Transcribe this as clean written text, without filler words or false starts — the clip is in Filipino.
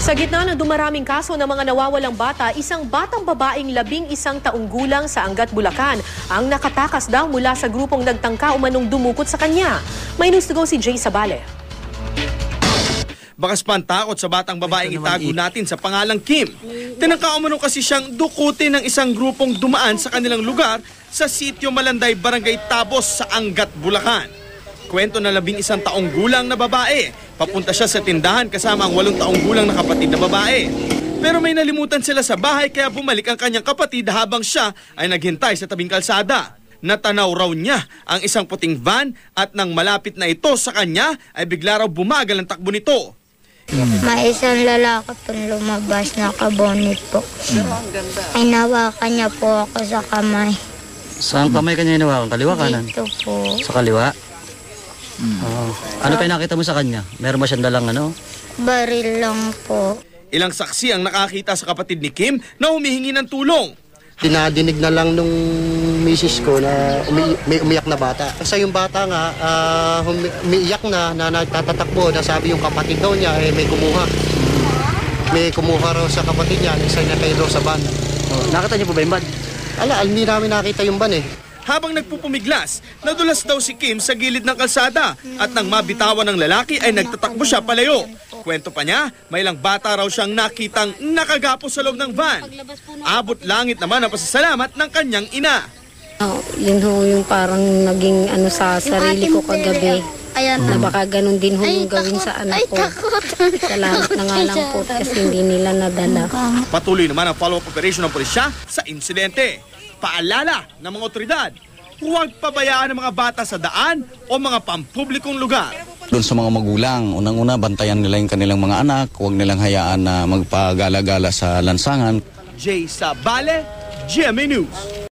Sa gitna ng dumaraming kaso ng mga nawawalang bata, isang batang babaeng 11 taong gulang sa Angat, Bulacan ang nakatakas daw mula sa grupong nagtangka umanong dumukot sa kanya. May news to go si Jay Sabale. Bakas pa ang takot sa batang babaeng itago natin sa pangalang Kim. Tinangka umano kasi siyang dukutin ng isang grupong dumaan sa kanilang lugar sa sitio Malanday, Barangay Tabos sa Angat, Bulacan. Kwento na 11 taong gulang na babae. Papunta siya sa tindahan kasama ang 8 taong gulang na kapatid na babae. Pero may nalimutan sila sa bahay kaya bumalik ang kanyang kapatid habang siya ay naghintay sa tabing kalsada. Natanaw raw niya ang isang puting van at nang malapit na ito sa kanya ay bigla raw bumagal ang takbo nito. May isang lalaki pong lumabas na kabonit po. Ay nawakan niya po ako sa kamay. Saan kamay kanya hinawakan? Kaliwa, kanan? Dito po. Sa kaliwa? Ano pa nakita mo sa kanya? Meron ba siyang dalang ano? Baril lang po. Ilang saksi ang nakakita sa kapatid ni Kim na humihingi ng tulong. Dinadinig na lang nung misis ko na may umiyak na bata. Kasi yung bata nga, umiiyak na nagtatatakbo. Nasabi yung kapatid daw niya, may kumuha. May kumuha raw sa kapatid niya, isa niya kayo raw sa van. Nakita niyo po ba yung van? Hindi namin nakita yung van eh. Habang nagpupumiglas, nadulas daw si Kim sa gilid ng kalsada at nang mabitawan ng lalaki ay nagtatakbo siya palayo. Kwento pa niya, may ilang bata raw siyang nakitang nakagapo sa loob ng van. Abot langit naman ang pasasalamat ng kanyang ina. Yun ho yung parang naging sa sarili ko kagabi. Na baka ganun din ho yung gawin sa anak ko. Salamat na nga lang po kasi hindi nila nadala. Patuloy naman ang follow-up operation ng pulisya sa insidente. Paalala ng mga otoridad, huwag pabayaan ng mga bata sa daan o mga pampublikong lugar. Doon sa mga magulang, unang-una bantayan nila yung kanilang mga anak, huwag nilang hayaan na magpagala-gala sa lansangan. Jay Sabale, GMA News.